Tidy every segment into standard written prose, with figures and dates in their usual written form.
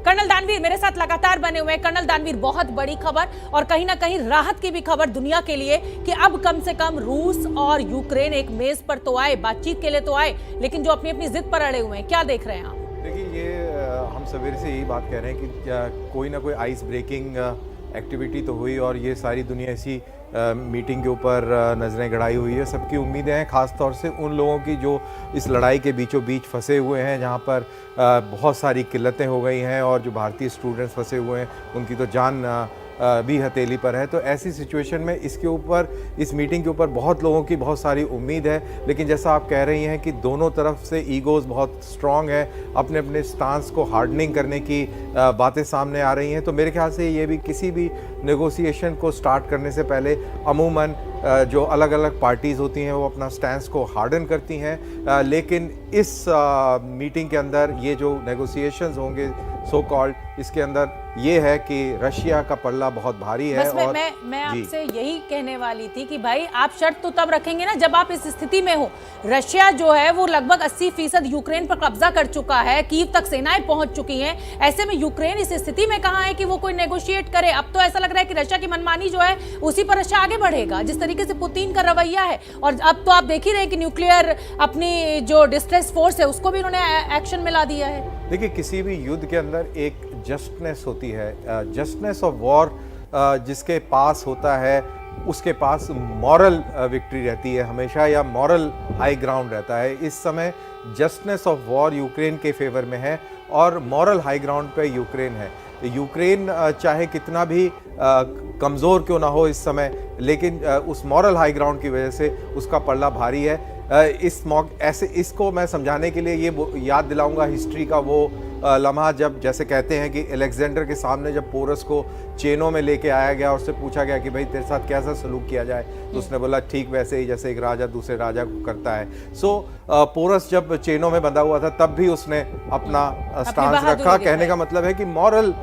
Colonel दानवीर मेरे साथ लगातार बने हुए हैं। कर्नल दानवीर, बहुत बड़ी खबर और कहीं ना कहीं राहत की भी खबर दुनिया के लिए कि अब कम से कम रूस और यूक्रेन एक मेज पर तो आए, बातचीत के लिए तो आए, लेकिन जो अपनी अपनी जिद पर अड़े हुए हैं, क्या देख रहे हैं आप? देखिए, ये हम सवेरे से यही बात कह रहे हैं कि कोई ना कोई आइस ब्रेकिंग एक्टिविटी तो हुई और ये सारी दुनिया इसी मीटिंग के ऊपर नज़रें गड़ाई हुई है। सबकी उम्मीदें हैं, ख़ास तौर से उन लोगों की जो इस लड़ाई के बीचों बीच फंसे हुए हैं, जहाँ पर बहुत सारी किल्लतें हो गई हैं और जो भारतीय स्टूडेंट्स फंसे हुए हैं उनकी तो जान भी हथेली पर है। तो ऐसी सिचुएशन में इसके ऊपर, इस मीटिंग के ऊपर बहुत लोगों की बहुत सारी उम्मीद है, लेकिन जैसा आप कह रही हैं कि दोनों तरफ से ईगोज़ बहुत स्ट्रॉन्ग है, अपने अपने स्टांस को हार्डनिंग करने की बातें सामने आ रही हैं। तो मेरे ख्याल से ये भी किसी भी नेगोशिएशन को स्टार्ट करने से पहले अमूमन जो अलग अलग पार्टीज़ होती हैं वो अपना स्टैंस को हार्डन करती हैं, लेकिन इस मीटिंग के अंदर ये जो नेगोशिएशंस होंगे सो कॉल्ड, इसके अंदर ये है कि रशिया का पल्ला बहुत भारी है। बस और मैं आपसे यही कहने वाली थी कि भाई आप शर्त तो तब रखेंगे ना जब आप इस स्थिति में हो। रशिया जो है वो लगभग 80% यूक्रेन पर कब्जा कर चुका है, कीव तक सेनाएं पहुंच चुकी हैं। ऐसे में यूक्रेन इस स्थिति में कहां है कि वो कोई नेगोशिएट करे। अब तो ऐसा लग रहा है कि रशिया की मनमानी जो है उसी पर रशिया आगे बढ़ेगा, जिस तरीके से पुतिन का रवैया है। और अब तो आप देख ही रहे कि न्यूक्लियर अपनी जो डिस्ट्रेस फोर्स है उसको भी उन्होंने एक्शन में ला दिया है। देखिए, किसी भी युद्ध के अंदर एक जस्टनेस होती है, जस्टनेस ऑफ वॉर जिसके पास होता है उसके पास मॉरल विक्ट्री रहती है हमेशा, या मॉरल हाई ग्राउंड रहता है। इस समय जस्टनेस ऑफ वॉर यूक्रेन के फेवर में है और मॉरल हाई ग्राउंड पे यूक्रेन है। यूक्रेन चाहे कितना भी कमज़ोर क्यों ना हो इस समय, लेकिन उस मॉरल हाई ग्राउंड की वजह से उसका पल्ला भारी है। इसको मैं समझाने के लिए ये याद दिलाऊंगा हिस्ट्री का वो लम्हा जब, जैसे कहते हैं कि अलेक्जेंडर के सामने जब पोरस को चेनों में लेके आया गया और उससे पूछा गया कि भाई तेरे साथ कैसा सलूक किया जाए, तो उसने बोला ठीक वैसे ही जैसे एक राजा दूसरे राजा को करता है। सो पोरस जब चेनों में बंधा हुआ था तब भी उसने अपना स्टांस रखा। कहने का मतलब है कि मॉरल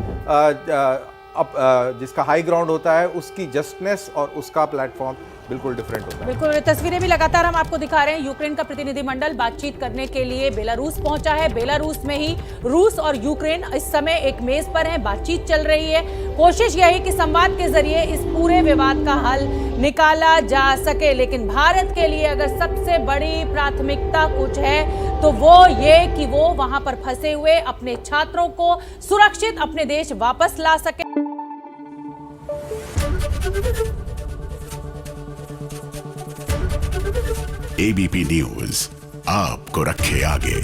जिसका हाई ग्राउंड होता है उसकी जस्टनेस और उसका प्लेटफॉर्म बिल्कुल डिफरेंट होता है। बिल्कुल, तस्वीरें भी लगातार हम आपको दिखा रहे हैं। यूक्रेन का प्रतिनिधिमंडल बातचीत करने के लिए बेलारूस पहुंचा है। बेलारूस में ही रूस और यूक्रेन इस समय एक मेज पर हैं, बातचीत चल रही है। कोशिश यह है कि संवाद के जरिए इस पूरे विवाद का हल निकाला जा सके, लेकिन भारत के लिए अगर सबसे बड़ी प्राथमिकता कुछ है तो वो ये कि वो वहां पर फंसे हुए अपने छात्रों को सुरक्षित अपने देश वापस ला सके। एबीपी न्यूज आपको रखे आगे।